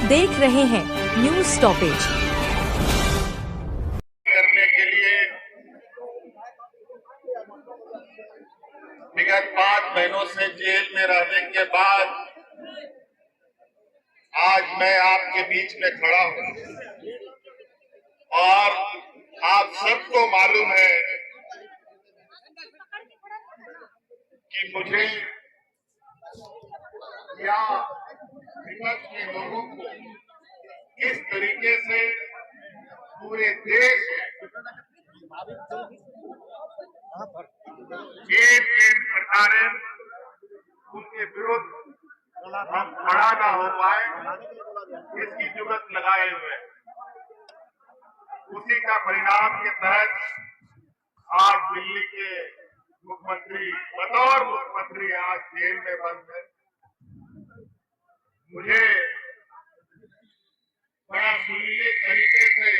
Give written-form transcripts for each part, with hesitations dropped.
देख रहे हैं न्यूज स्टॉपेज। करने के लिए विगत 5 महीनों से जेल में रहने के बाद आज मैं आपके बीच में खड़ा हूं और आप सबको मालूम है कि मुझे या विपक्ष के लोगों को किस तरीके से पूरे देश में एक सरकारें उनके विरुद्ध हम खड़ा ना हो पाए इसकी जुगत लगाए हुए उसी का परिणाम के तहत आज दिल्ली के मुख्यमंत्री बतौर मुख्यमंत्री आज जेल में बंद है। मुझे बड़ा सुरीले तरीके से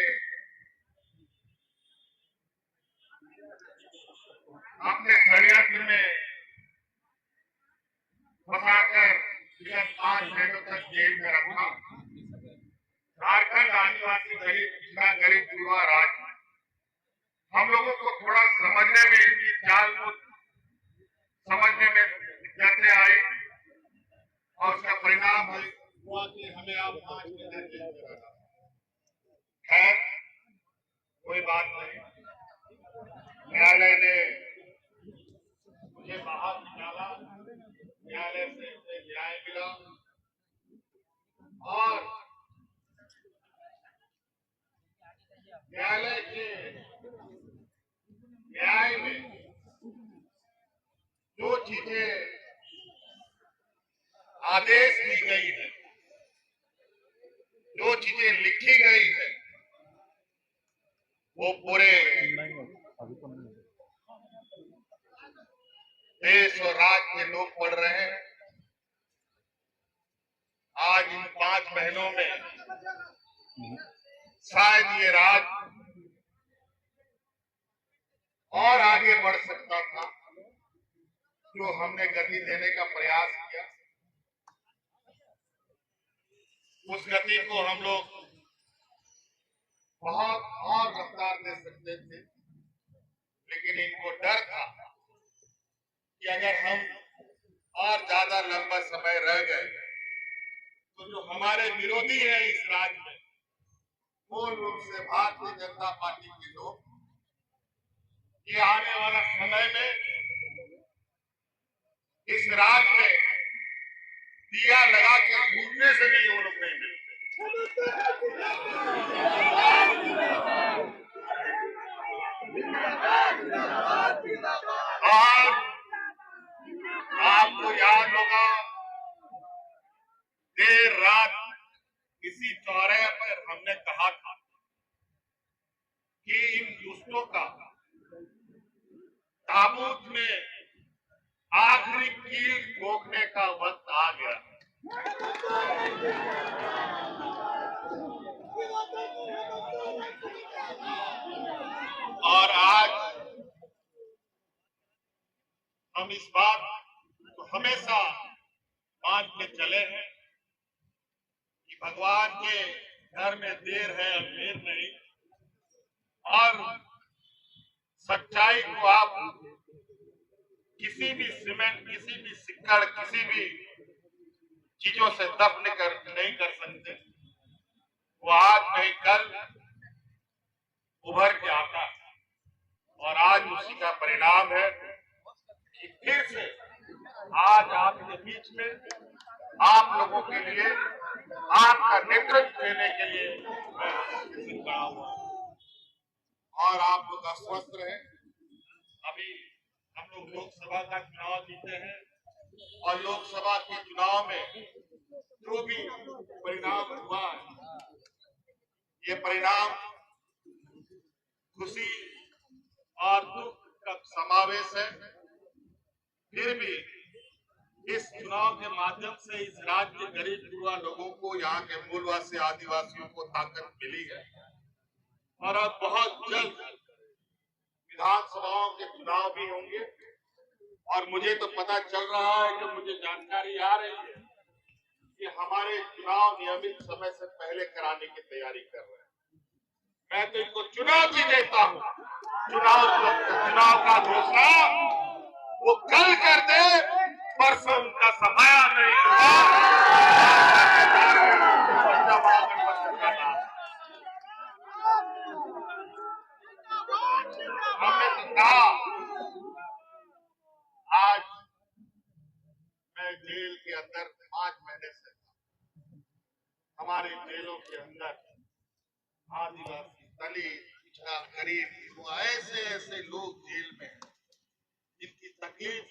अपने षड्यंत्र में फंसाकर विगत 5 महीनों तक जेल में रखा। झारखंड आदिवासी दलित पिछड़ा गरीब युवा राज्य हम लोगों को थोड़ा समझने में इनकी चाल को समझने में दिक्कतें आई और उसका परिणाम हुआ कि हमें अब 5 महीने जेल में रहना। खैर कोई बात नहीं, न्यायालय ने मुझे बाहर निकाला, न्यायालय से मुझे न्याय मिला और न्यायालय के न्याय में जो चीजें आदेश दी गई है, जो चीजें लिखी गई है, वो पूरे देश और राज्य के लोग पढ़ रहे हैं। आज इन 5 महीनों में शायद ये राज्य और आगे बढ़ सकता था, जो हमने गति देने का प्रयास किया उस गति को हम लोग बहुत और रफ्तार दे सकते थे, लेकिन इनको डर था कि अगर हम और ज्यादा लंबा समय रह गए तो जो हमारे विरोधी है इस राज्य में मूल रूप से भारतीय जनता पार्टी के लोग, ये आने वाला समय में इस राज्य में दिया लगा के घूमने से भी वो लोग नहीं मिलते। और आपको याद होगा देर रात इसी चौराहे पर हमने कहा था कि इन दुष्टों का ताबूत में आखिरी कील ठोकने का वक्त आ गया। और आज हम इस बात को हमेशा मानते चले हैं कि भगवान के घर में देर है अंधेर नहीं, और सच्चाई को आप किसी भी सीमेंट, किसी भी सिक्कड़, किसी भी चीजों से दफन नहीं कर सकते। वो आज नहीं कल उभर के आता है और आज उसी का परिणाम है कि फिर से आज आपके बीच में आप लोगों के लिए, आपका नेतृत्व देने के लिए मैं खड़ा हुआ और आप लोग अस्वस्थ रहे। अभी हम लोग लोकसभा का चुनाव जीते हैं और लोकसभा के चुनाव में जो भी परिणाम हुआ है, ये परिणाम खुशी और दुख का समावेश है। फिर भी इस चुनाव के माध्यम से इस राज्य के गरीब युवा लोगों को, यहाँ के मूलवासी आदिवासियों को ताकत मिली है और अब बहुत जल्द विधानसभाओं के चुनाव भी होंगे। और मुझे तो पता चल रहा है कि मुझे जानकारी आ रही है कि हमारे चुनाव नियमित समय से पहले कराने की तैयारी कर रहे हैं। मैं तो इनको चुनौती देता हूं, चुनाव का घोषणा वो कल कर दे, परसों उनका समाया नहीं हुआ। हमने तो कहा, आज मैं जेल के अंदर 5 महीने से था। हमारे जेलों के अंदर आदिवासी, दलित, पिछड़ा, गरीब, वो ऐसे ऐसे लोग जेल में हैं जिनकी तकलीफ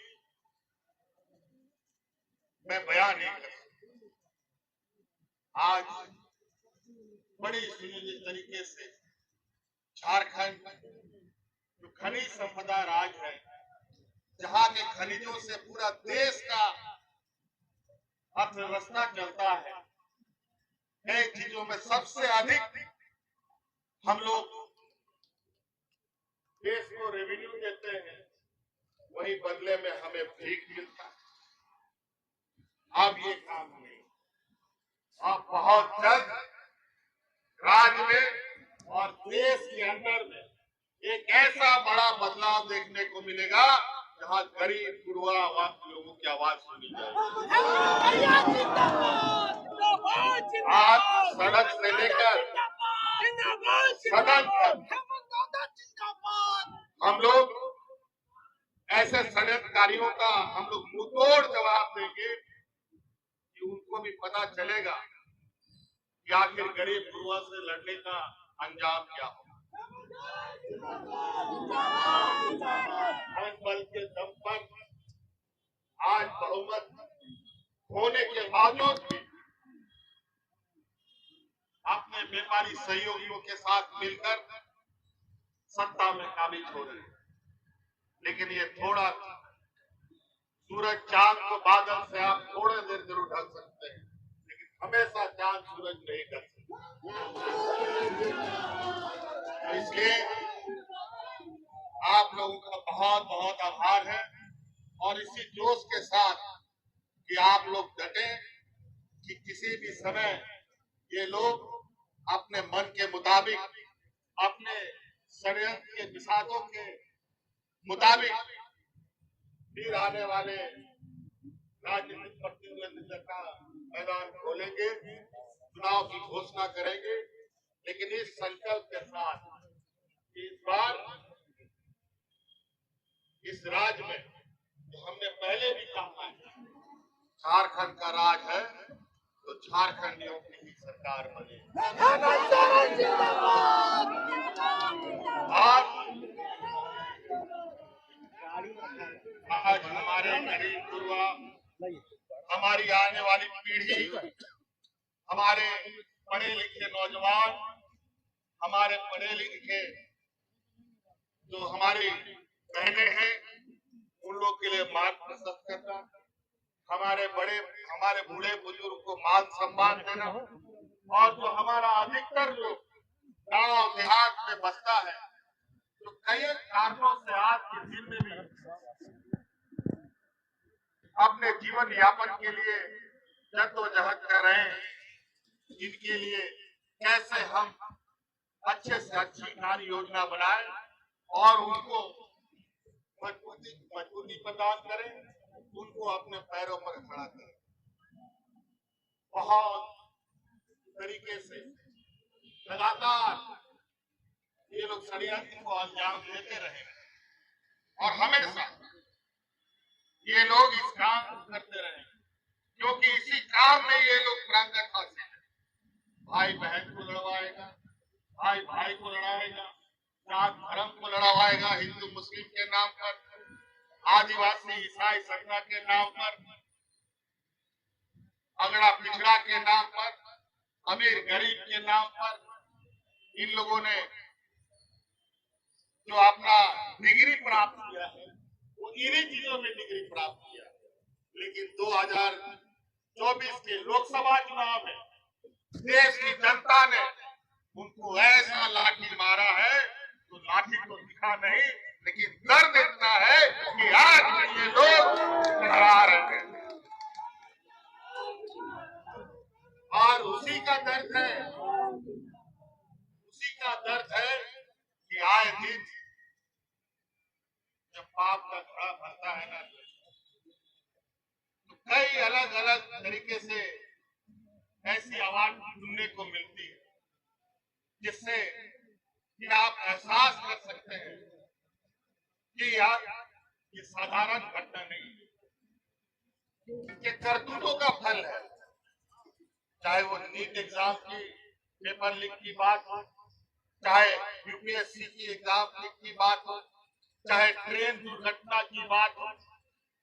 मैं बयान नहीं कर सकता। आज बड़ी सुनियोजित तरीके से झारखंड जो खनिज संपदा राज है, जहां के खनिजों से पूरा देश का अर्थव्यवस्था चलता है, कई चीजों में सबसे अधिक हम लोग देश को रेवेन्यू देते हैं, वही बदले में हमें भीख मिलता है। अब ये काम नहीं, अब बहुत जल्द राज्य में और देश के अंदर में एक ऐसा बड़ा बदलाव देखने को मिलेगा जहां गरीब गुरुआ लोगों की आवाज सुनी जाएगी। आज सड़क से लेकर सदन तक हम लोग ऐसे षड्यंत्रकारियों का हम लोग मुंहतोड़ जवाब देंगे कि उनको भी पता चलेगा कि आखिर गरीब गुरुआ से लड़ने का अंजाम क्या होगा। बल के दम पर आज बहुमत होने के बावजूद भी अपने व्यापारी सहयोगियों के साथ मिलकर सत्ता में काबिज हो रहे हैं। लेकिन ये थोड़ा सूरज चांद को बादल से आप थोड़े देर जरूर ढक सकते हैं, लेकिन हमेशा चांद सूरज नहीं ढक सकता। इसलिए आप लोगों का बहुत बहुत आभार है और इसी जोश के साथ कि आप लोग डटे कि किसी भी समय ये लोग अपने मन के मुताबिक, अपने षड्यंत्र के विषादों के मुताबिक फिर आने वाले राजनीतिक प्रतिद्वंदिता का मैदान खोलेंगे, चुनाव की घोषणा करेंगे। लेकिन इस संकल्प के साथ इस बार इस राज्य में जो हमने पहले भी कहा है, झारखंड का राज है तो झारखंडियों की ही सरकार बने। आज हमारे गरीब गुरुआ, हमारी आने वाली पीढ़ी, हमारे पढ़े लिखे नौजवान, हमारे पढ़े लिखे जो हमारी बहनें हैं, उन लोग के लिए मार्ग प्रशस्त करना, हमारे बूढ़े बुजुर्ग को मान सम्मान देना, और जो हमारा अधिकतर लोग गांव देहात में बसता है, तो कई कारणों से आज के दिन में भी अपने जीवन यापन के लिए जद्दोजहद कर रहे हैं। इनके लिए कैसे हम अच्छे से अच्छी कार्य योजना बनाएं और उनको मजबूती प्रदान करें, उनको अपने पैरों पर खड़ा करें। बहुत तरीके से लगातार ये लोग षड्यंत्र को अंजाम देते रहे और हमेशा ये लोग इस काम को करते रहे, क्योंकि इसी काम में ये लोग प्रांगत हासिल है। भाई बहन को लड़वाएगा, भाई भाई को लड़ाएगा, जात धर्म को लड़वाएगा, हिंदू मुस्लिम के नाम पर, आदिवासी ईसाई सत्ता के नाम पर, अगड़ा पिछड़ा के नाम पर, अमीर गरीब के नाम पर। इन लोगों ने जो अपना डिग्री प्राप्त किया है वो इन्हीं चीजों में डिग्री प्राप्त किया है। लेकिन 2024 के लोकसभा चुनाव में देश की जनता ने उनको ऐसा लाठी मारा है, तो लाठी तो दिखा नहीं, लेकिन दर्द इतना है कि आज भी ये लोग डरा रहे हैं। होता है ना, तो कई अलग अलग तरीके से ऐसी आवाज सुनने को मिलती है जिससे कि आप एहसास कर सकते हैं कि यार ये साधारण घटना नहीं है, ये करतूतों का फल है। चाहे वो नीट एग्जाम की पेपर लीक की बात हो, चाहे यूपीएससी की एग्जाम लीक की बात हो, चाहे ट्रेन दुर्घटना की बात हो,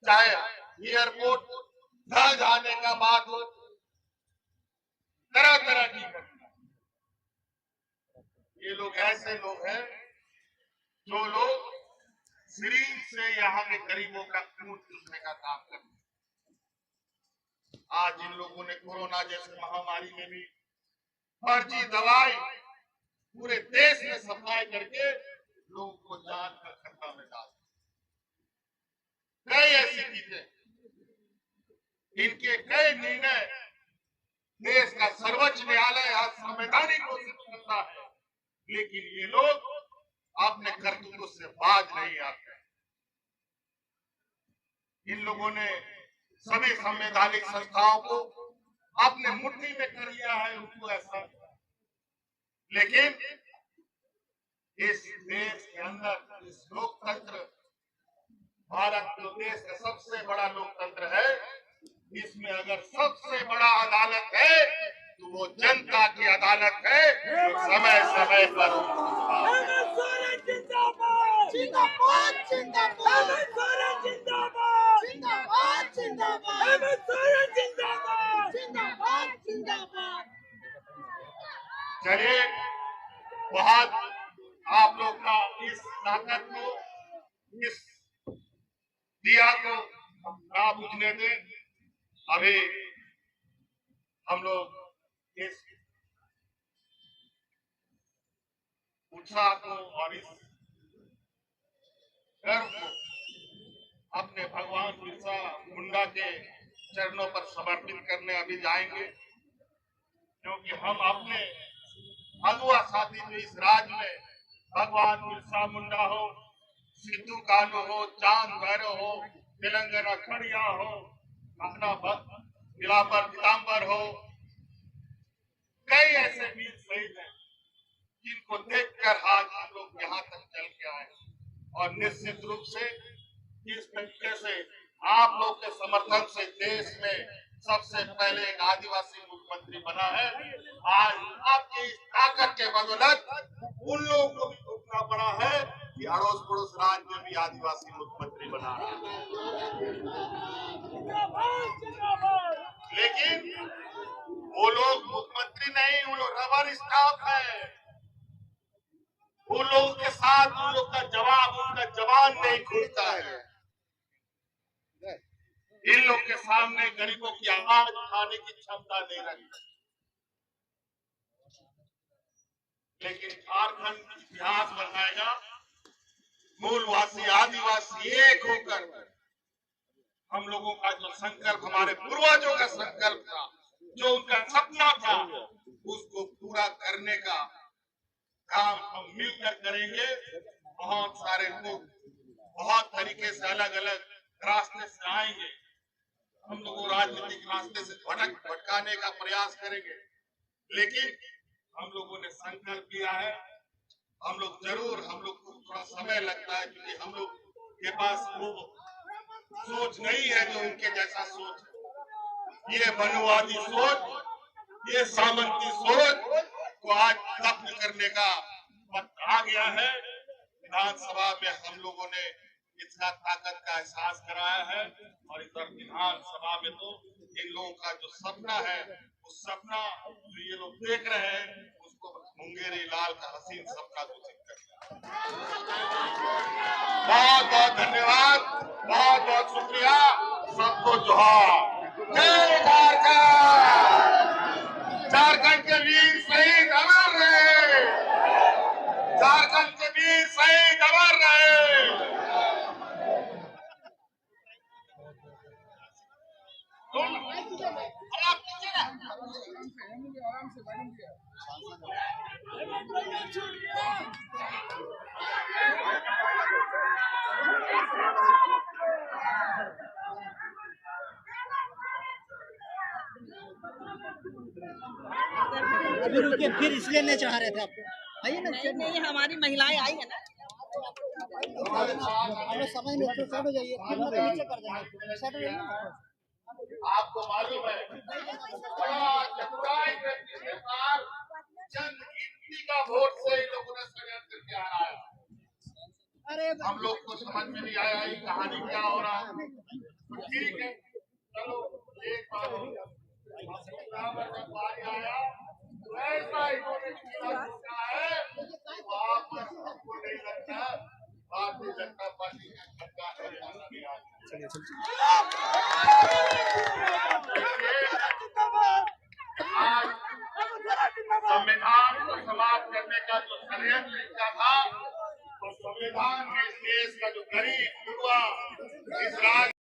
चाहे एयरपोर्ट ढह जाने का बात हो, तरह तरह की घटना। ये लोग ऐसे लोग हैं जो लोग सिरिंज से यहाँ के गरीबों का खून चूसने का काम करते हैं। आज इन लोगों ने कोरोना जैसी महामारी में भी फर्जी दवाई पूरे देश में सप्लाई करके लोगों को जान कर खतरा में डाल कई ऐसी चीजें, इनके कई निर्णय देश का सर्वोच्च न्यायालय आज संवैधानिक घोषित करता है, लेकिन ये लोग अपने कर्तव्यों से बाज नहीं आते। इन लोगों ने सभी संवैधानिक संस्थाओं को अपने मुट्ठी में कर लिया है, उनको ऐसा। लेकिन इस देश के अंदर इस लोकतंत्र, भारत जो देश का सबसे बड़ा लोकतंत्र है, इसमें अगर सबसे बड़ा अदालत है तो वो जनता की अदालत है, जो समय समय पर चलिए, बहुत आप लोग का इस ताकत को, इस दिया को ना बुझने दें। अभी हम लोग इस उत्साह को और इस गर्व को अपने भगवान बिरसा मुंडा के चरणों पर समर्पित करने अभी जाएंगे, क्योंकि हम अपने अगुआ साथी जो इस राज्य में भगवान बिरसा मुंडा हो, सिद्धू कानू हो, चांद भैरव हो, तेलंगाना खड़िया हो, अपना दिलावर पीताम्बर हो, कई ऐसे वीर शहीद हैं जिनको देखकर आज हम लोग यहाँ तक चल के आए। और निश्चित रूप से इस तरीके से आप लोग के समर्थन से देश में सबसे पहले एक आदिवासी मुख्यमंत्री बना है। आज आपके इस ताकत के बदौलत उन लोगों को भी धोखा पड़ा है कि अड़ोस पड़ोस राज्य में भी आदिवासी मुख्यमंत्री बना है। लेकिन वो लोग मुख्यमंत्री नहीं, वो लोग रबर स्टाफ है। वो लोगों के साथ उन लोग का जवाब, उनका जवान नहीं खुलता है। इन लोग के सामने गरीबों की आवाज उठाने की क्षमता नहीं रखती। लेकिन झारखंड इतिहास बनाएगा, मूलवासी आदिवासी एक होकर हम लोगों का जो संकल्प, हमारे पूर्वजों का संकल्प था, जो उनका सपना था, उसको पूरा करने का काम हम मिलकर करेंगे। बहुत सारे लोग बहुत तरीके से अलग अलग रास्ते से आएंगे, हम लोग राजनीतिक रास्ते से भटकाने का प्रयास करेंगे, लेकिन हम लोगों ने संकल्प लिया है। हम लोग जरूर, हम लोग को थोड़ा समय लगता है क्योंकि हम लोग के पास वो सोच नहीं है जो उनके जैसा सोच है। ये मनुवादी सोच, ये सामंती सोच को आज खत्म करने का वक्त आ गया है। विधानसभा में हम लोगों ने इसका ताकत का एहसास कराया है, और इधर विधानसभा में तो इन लोगों का जो सपना है, उस सपना जो ये लोग देख रहे हैं, उसको मुंगेरी लाल का हसीन सपना घोषित कर दिया। बहुत बहुत धन्यवाद, बहुत बहुत शुक्रिया, सबको जोहार। जय झारखंड। झारखंड के वीर शहीद अमर रहे, झारखंड के वीर शहीद अमर रहे। आराम से अभी रुके, फिर इसलिए नहीं चढ़ा रहे थे आपको। आइए ना, नहीं नहीं, हमारी महिलाएं आई है ना। हम लोग समझ में तो सेट हो जाइए, फिर मैं नीचे कर देंगे, सेट हो जाइए ना। आपको मालूम है बड़ा चतुराई व्यक्ति के साथ जनगिनती का वोट से इन लोगों ने षड्यंत्र किया है। अरे हम लोग को समझ में नहीं आया ये कहानी क्या हो रहा है। तो ठीक है, चलो एक बार हो गया। बराबर जब बारी आया तो ऐसा इन्होंने किया है वहां पर हमको नहीं लगता भारतीय जनता पार्टी का सरकार चलाना नहीं आ आज संविधान को समाप्त करने का जो षड्यंत्र इनका था, तो संविधान में इस देश का जो गरीब युवा इस राज्य